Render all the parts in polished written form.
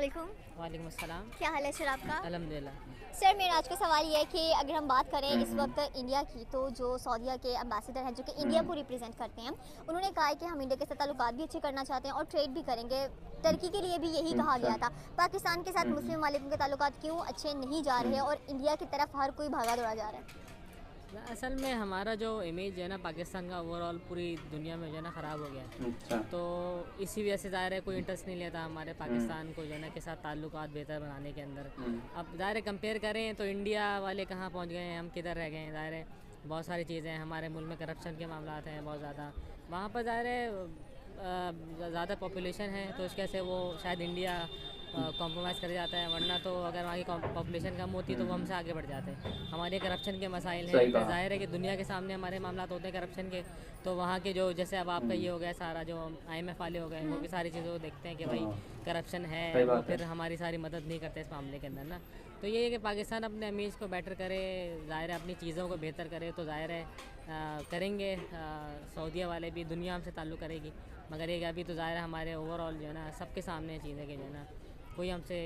वालेकुम। वालेकुम अस्सलाम। क्या हाल है सर आपका? अल्हम्दुलिल्लाह। सर मेरा आज का सवाल ये है कि अगर हम बात करें इस वक्त इंडिया की, तो जो सऊदीया के एम्बेसडर हैं जो कि इंडिया को रिप्रेजेंट करते हैं, उन्होंने कहा है कि हम इंडिया के साथ ताल्लुकात भी अच्छे करना चाहते हैं और ट्रेड भी करेंगे। टर्की के लिए भी यही कहा गया था। पाकिस्तान के साथ मुस्लिम ममालिक के ताल्लुकात क्यों अच्छे नहीं जा रहे और इंडिया की तरफ हर कोई भागा दौड़ा जा रहा है? असल में हमारा जो इमेज है ना पाकिस्तान का ओवरऑल पूरी दुनिया में जो है ना ख़राब हो गया है। अच्छा। तो इसी वजह से ज़ाहिर है कोई इंटरेस्ट नहीं लेता हमारे पाकिस्तान को जो है ना के साथ ताल्लुकात बेहतर बनाने के अंदर। अब ज़ाहिर है कंपेयर करें तो इंडिया वाले कहाँ पहुँच गए हैं, हम किधर रह गए हैं। ज़ाहिर है बहुत सारी चीज़ें हैं, हमारे मुल्क में करप्शन के मामला हैं बहुत ज़्यादा। वहाँ पर ज़ाहिर है ज़्यादा पॉपुलेशन है तो उसके से वो शायद इंडिया कॉम्प्रोमाइज़ कर जाता है, वरना तो अगर वहाँ की पॉपुलेशन कम होती तो वो हमसे आगे बढ़ जाते हैं। हमारे करप्शन के मसाइल हैं, फिर ज़ाहिर है कि दुनिया के सामने हमारे मामला होते हैं करप्शन के, तो वहाँ के जो जैसे अब आपका ये हो गया सारा जो IMF वाले हो गए, वो भी सारी चीज़ों को देखते हैं कि भाई करप्शन है, वो फिर हमारी सारी मदद नहीं करते इस मामले के अंदर ना। तो ये है कि पाकिस्तान अपने इमेज को बेटर करे, ज़ाहिर है अपनी चीज़ों को बेहतर करे, तो ज़ाहिर है करेंगे। सऊदीया वाले भी दुनिया हमसे ताल्लुक़ करेगी, मगर ये कि अभी तो ज़ाहिर है हमारे ओवरऑल जो है ना सबके सामने चीज़ें कि जो है ना कोई हमसे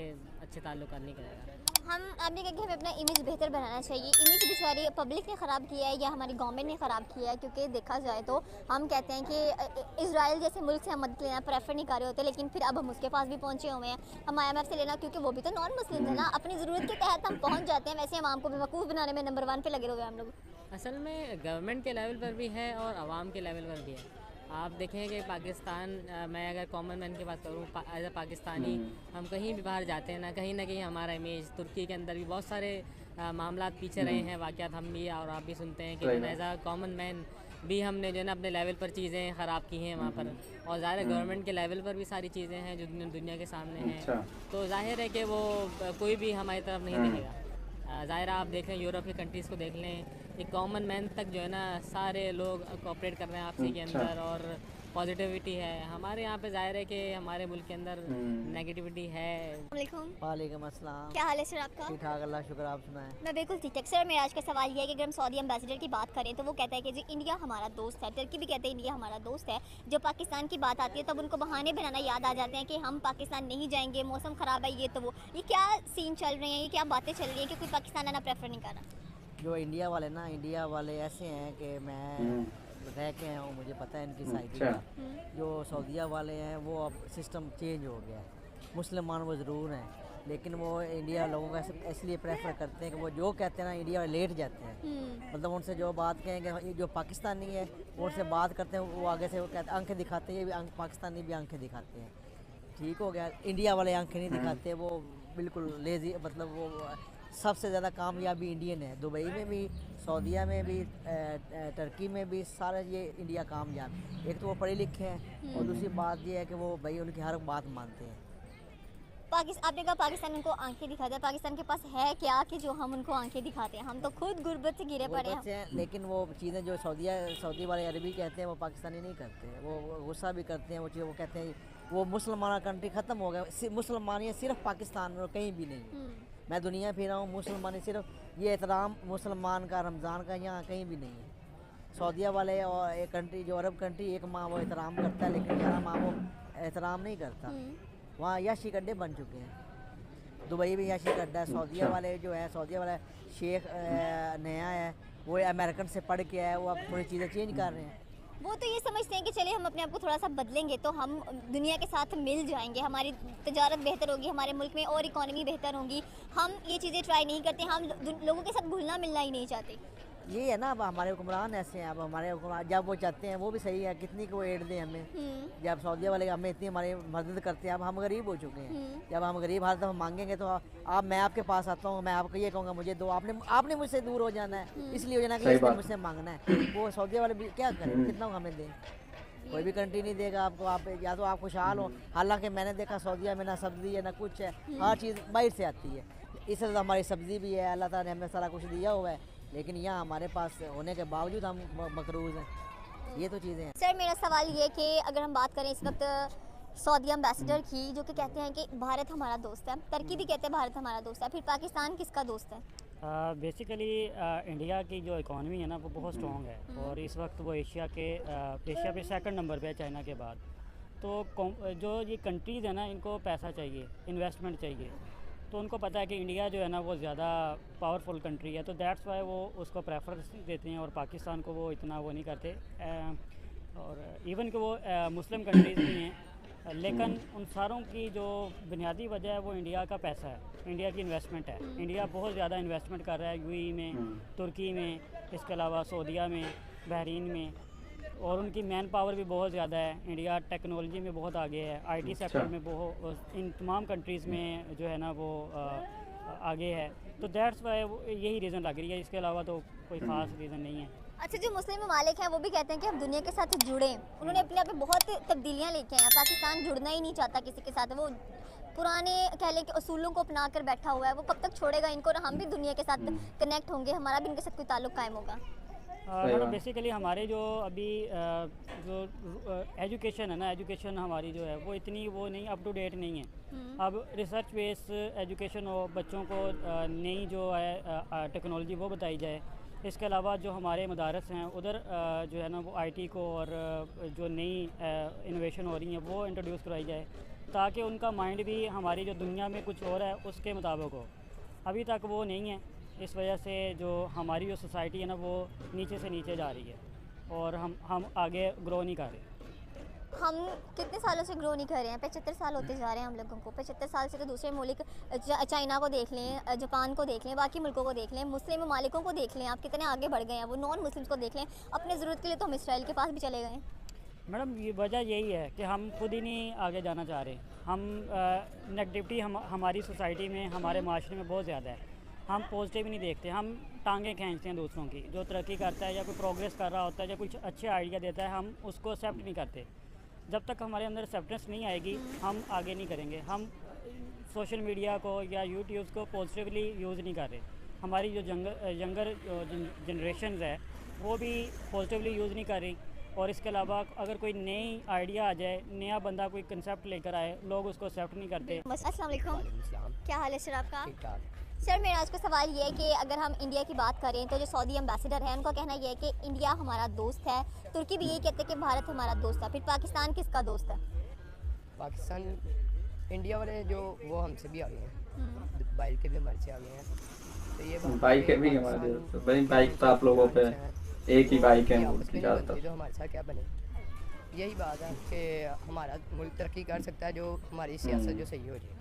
अच्छे ताल्लुक़ नहीं करेगा। हम आपने कहा कि हमें अपना इमेज बेहतर बनाना चाहिए। इमेज बेचारी पब्लिक ने ख़राब किया है या हमारी गवर्नमेंट ने ख़राब किया है? क्योंकि देखा जाए तो हम कहते हैं कि इजराइल जैसे मुल्क से हम मदद लेना प्रेफर नहीं कर रहे होते, लेकिन फिर अब हम उसके पास भी पहुंचे हुए हैं। हम IMF से लेना, क्योंकि वो भी तो नॉन मुस्लिम है ना, अपनी ज़रूरत के तहत हम पहुँच जाते हैं। वैसे हम आवाम को बेवकूफ़ बनाने में नंबर 1 पे लगे हुए हैं हम लोग। असल में गवर्नमेंट के लेवल पर भी है और आवाम के लेवल पर भी है। आप देखें कि पाकिस्तान मैं अगर कॉमन मैन की बात करूँ एज अ पाकिस्तानी, हम कहीं भी बाहर जाते हैं ना कहीं हमारा इमेज, तुर्की के अंदर भी बहुत सारे मामलात पीछे रहे हैं, वाक़यात हम भी और आप भी सुनते हैं कि एज अ कॉमन मैन भी हमने जो है ना अपने लेवल पर चीज़ें ख़राब की हैं वहाँ पर, और ज़ाहिर गवर्नमेंट के लेवल पर भी सारी चीज़ें हैं जो दुनिया के सामने हैं। तो जाहिर है कि वो कोई भी हमारी तरफ नहीं देखेगा। ज़ाहिर आप देखें यूरोप की कंट्रीज़ को देख लें, एक कॉमन मैन तक जो है ना सारे लोग कोऑपरेट कर रहे हैं आपसी के अंदर और पॉजिटिविटी है। हमारे यहाँ पे ज़ाहिर है कि हमारे मुल्क के अंदर नेगेटिविटी है। वालेकुम। वालेकुम अस्सलाम। क्या हाल है सर आपका? ठीक ठाक, अल्लाह शुक्र, आप सुनाएं। मैं बिल्कुल ठीक ठाक। सर मेरा आज का सवाल ये है कि अगर हम सऊदी एम्बेसडर की बात करें तो वो कहता है कि जी इंडिया हमारा दोस्त है, टर्की भी कहते हैं इंडिया हमारा दोस्त है। जब पाकिस्तान की बात आती है तब उनको बहाने बनाना याद आ जाते हैं कि हम पाकिस्तान नहीं जाएंगे, मौसम ख़राब है, ये तो वो। ये क्या सीन चल रहे हैं, ये क्या बातें चल रही हैं कि कोई पाकिस्तान आना प्रेफर नहीं कर रहा? जो इंडिया वाले ऐसे हैं कि मैं रह के आया हूँ, मुझे पता है इनकी साइड का। जो सऊदीया वाले हैं वो अब सिस्टम चेंज हो गया है। मुसलमान वो ज़रूर हैं, लेकिन वो इंडिया लोगों का इसलिए प्रेफर करते हैं कि वो जो कहते हैं ना इंडिया वाले लेट जाते हैं। मतलब उनसे जो बात कहेंगे, जो पाकिस्तानी है वो उनसे बात करते हैं, वो आगे से वो कहते आंखें दिखाते हैं, ये भी पाकिस्तानी भी आंखें दिखाते हैं। ठीक हो गया, इंडिया वाले आंखें नहीं दिखाते, वो बिल्कुल लेज़ी, मतलब वो सबसे ज़्यादा कामयाबी इंडियन है। दुबई में भी, सऊदीया में भी, टर्की में भी, सारे ये इंडिया कामयाब। एक तो वो पढ़े लिखे हैं और दूसरी बात ये है कि वो भाई उनकी हर बात मानते हैं। आपने कहा पाकिस्तान उनको आंखें दिखाता है, पाकिस्तान के पास है क्या कि जो हम उनको आंखें दिखाते हैं? हम तो खुद गुर्बत से गिरे पड़े हैं। लेकिन वो चीज़ें जो सऊदी वाले अरबी कहते हैं वो पाकिस्तानी नहीं करते। वो गुस्सा भी करते हैं, वो कहते हैं वो मुसलमान कंट्री ख़त्म हो गया, मुसलमानियत सिर्फ पाकिस्तान में और कहीं भी नहीं। मैं दुनिया फिर रहा हूँ, मुसलमान सिर्फ ये एहतराम मुसलमान का रमज़ान का यहाँ कहीं भी नहीं है। सऊदीया वाले और एक कंट्री जो अरब कंट्री, एक माह वो एहतराम करता है, लेकिन 11 माह वो एहतराम नहीं करता। वहाँ याशी गड्ढे बन चुके हैं, दुबई में याशी गड्ढा है। सऊदीया वाले जो है, सऊदीया वाला शेख नया है, वो अमेरिकन से पढ़ के आया, वो अब थोड़ी चीज़ें चेंज कर रहे हैं। वो तो ये समझते हैं कि चलिए हम अपने आप को थोड़ा सा बदलेंगे तो हम दुनिया के साथ मिल जाएंगे, हमारी तजारत बेहतर होगी, हमारे मुल्क में और इकॉनमी बेहतर होगी। हम ये चीज़ें ट्राई नहीं करते, हम लोगों के साथ घुलना मिलना ही नहीं चाहते। ये है ना, अब हमारे हुक्मरान ऐसे हैं। अब हमारे हुक्मरान जब वो चाहते हैं वो भी सही है, कितनी को एड दें हमें। जब सऊदीया वाले हमें इतनी हमारी मदद करते हैं, अब हम गरीब हो चुके हैं। जब हम गरीब हालत में मांगेंगे तो आप मैं आपके पास आता हूँ, मैं आपको ये कहूँगा मुझे दो, आपने मुझसे दूर हो जाना है, इसलिए हो जाना कि इसने मुझसे मांगना है। वो सऊदीया वाले भी क्या करें, कितना हमें दें? कोई भी कंट्री नहीं देगा आपको। आप या तो आप खुशहाल हो, हालांकि मैंने देखा सऊदीया में ना सब्ज़ी है ना कुछ है, हर चीज़ बाहर से आती है। इससे तो हमारी सब्ज़ी भी है, अल्लाह ताला ने हमें सारा कुछ दिया हुआ है, लेकिन यहाँ हमारे पास होने के बावजूद हम मकरूज़ हैं। ये तो चीज़ें हैं। सर मेरा सवाल ये कि अगर हम बात करें इस वक्त सऊदी एम्बेसडर की, जो कि कहते हैं कि भारत हमारा दोस्त है, टर्की भी कहते हैं भारत हमारा दोस्त है, फिर पाकिस्तान किसका दोस्त है? बेसिकली इंडिया की जो इकॉनमी है ना वो बहुत स्ट्रॉन्ग है और इस वक्त वो एशिया पे सेकंड नंबर पे है चाइना के बाद। जो ये कंट्रीज़ है ना, इनको पैसा चाहिए, इन्वेस्टमेंट चाहिए। तो उनको पता है कि इंडिया जो है ना वो ज़्यादा पावरफुल कंट्री है, तो दैट्स वाई वो उसको प्रेफरेंस देते हैं और पाकिस्तान को वो इतना वो नहीं करते। और इवन कि वो मुस्लिम कंट्रीज़ भी हैं, लेकिन उन सारों की जो बुनियादी वजह है वो इंडिया का पैसा है, इंडिया की इन्वेस्टमेंट है। इंडिया बहुत ज़्यादा इन्वेस्टमेंट कर रहा है यूएई में, तुर्की में, इसके अलावा सऊदीया में, बहरीन में, और उनकी मैन पावर भी बहुत ज़्यादा है। इंडिया टेक्नोलॉजी में बहुत आगे है, आईटी सेक्टर में बहुत, इन तमाम कंट्रीज़ में जो है ना वो आगे है। तो दैट्स वाई यही रीज़न लग रही है, इसके अलावा तो कोई ख़ास रीज़न नहीं है। अच्छा, जो मुस्लिम ममालिक हैं वो भी कहते हैं कि हम दुनिया के साथ जुड़ें। उन्होंने अपने आप में बहुत तब्दीलियाँ लेके आए हैं। पाकिस्तान जुड़ना ही नहीं चाहता किसी के साथ, वो पुराने कह लें कि असूलों को अपना कर बैठा हुआ है। वो कब तक छोड़ेगा इनको, और हम भी दुनिया के साथ कनेक्ट होंगे, हमारा भी इनके साथ कोई ताल्लुक कायम होगा। मतलब बेसिकली हमारे जो अभी जो एजुकेशन है ना, एजुकेशन हमारी जो है वो इतनी वो नहीं, अप टू डेट नहीं है। अब रिसर्च बेस एजुकेशन हो, बच्चों को नई जो है टेक्नोलॉजी वो बताई जाए। इसके अलावा जो हमारे मदारस हैं उधर जो है ना वो आईटी को और जो नई इनोवेशन हो रही हैं वो इंट्रोड्यूस करवाई जाए, ताकि उनका माइंड भी हमारी जो दुनिया में कुछ और है उसके मुताबिक हो। अभी तक वो नहीं है, इस वजह से जो हमारी जो सोसाइटी है ना वो नीचे से नीचे जा रही है और हम आगे ग्रो नहीं कर रहे। हम कितने सालों से ग्रो नहीं कर रहे हैं, 75 साल होते जा रहे हैं हम लोगों को। 75 साल से तो दूसरे मुल्क चाइना को देख लें, जापान को देख लें, बाकी मुल्कों को देख लें, मुस्लिम ममालिकों को देख लें, आप कितने आगे बढ़ गए हैं। वो नॉन मुस्लिम्स को देख लें, अपने ज़रूरत के लिए तो हम इसराइल के पास भी चले गए हैं। मैडम ये वजह यही है कि हम खुद ही नहीं आगे जाना चाह रहे। हम नेगेटिविटी हमारी सोसाइटी में, हमारे माशरे में बहुत ज़्यादा है। हम पॉजिटिव नहीं देखते, हम टांगें खींचते हैं दूसरों की। जो तरक्की करता है या कोई प्रोग्रेस कर रहा होता है या कुछ अच्छे आइडिया देता है, हम उसको एक्सेप्ट नहीं करते। जब तक हमारे अंदर एक्सेप्टेंस नहीं आएगी हम आगे नहीं करेंगे। हम सोशल मीडिया को या यूट्यूब को पॉजिटिवली यूज़ नहीं कर रहे। हमारी जो यंगर जनरेशन है वो भी पॉजिटिवली यूज़ नहीं कर रही। और इसके अलावा अगर कोई नई आइडिया आ जाए, नया बंदा कोई कंसेप्ट लेकर आए, लोग उसको एक्सेप्ट नहीं करते। अस्सलाम वालेकुम, क्या हाल है सर आपका? सर मेरा आज का सवाल ये है कि अगर हम इंडिया की बात करें तो जो सऊदी एम्बेसडर है उनका कहना यह है कि इंडिया हमारा दोस्त है। तुर्की भी यही कहते हैं कि भारत हमारा दोस्त है। फिर पाकिस्तान किसका दोस्त है? पाकिस्तान, इंडिया वाले जो वो हमसे भी आ गए हैं, बाइक के भी हमारे से आ गए हैं। तो ये बाइक के भी हमारे दोस्त, भाई बाइक तो आप लोगों पे एक ही बाइक है ज़्यादातर। जो हमारे साथ क्या बने, यही बात है कि हमारा मुल्क तरक्की कर सकता है जो हमारी सियासत जो सही हो जाए।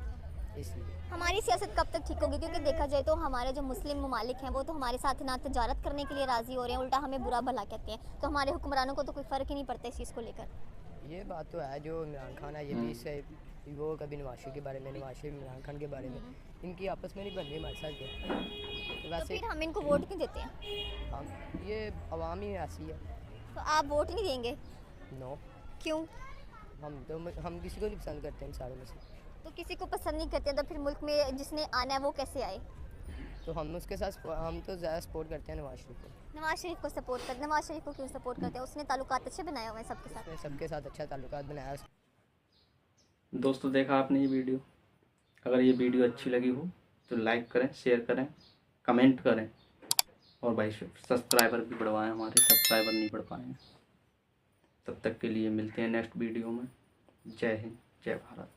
इसलिए हमारी सियासत कब तक ठीक होगी? क्योंकि देखा जाए तो हमारे जो मुस्लिम ममालिक हैं वो तो हमारे साथ ना तजारत करने के लिए राज़ी हो रहे हैं, उल्टा हमें बुरा भला कहते हैं। तो हमारे हुक्मरानों को तो कोई फ़र्क ही नहीं पड़ता इस चीज़ को लेकर। ये बात तो है। जो इमरान खान है ये भी इससे वो कभी नवाज शरीफ के बारे में, नवाज शरीफ इमरान खान के बारे में, इनकी आपस में नहीं बन रही हमारे साथ। तो तो वैसे फिर हम इनको वोट क्यों देते हैं? हम ये अवाम ही ऐसी है। तो आप वोट नहीं देंगे? नो, क्यों? हम किसी को नहीं पसंद करते इन सारों में से। तो किसी को पसंद नहीं करते तो फिर मुल्क में जिसने आना है वो कैसे आए? तो हम उसके साथ, हम तो ज़्यादा सपोर्ट करते हैं नवाज शरीफ को। नवाज शरीफ को सपोर्ट करते, नवाज शरीफ को क्यों सपोर्ट करते हैं? उसने ताल्लुकात अच्छे बनाए हुए हैं सबके साथ। उसने सबके साथ अच्छा ताल्लुकात बनाया। दोस्तों देखा आपने ये वीडियो, अगर ये वीडियो अच्छी लगी हो तो लाइक करें, शेयर करें, कमेंट करें और भाई सब्सक्राइबर भी बढ़वाएं। हमारे सब्सक्राइबर नहीं बढ़ पाए हैं। तब तक के लिए मिलते हैं नेक्स्ट वीडियो में। जय हिंद, जय भारत।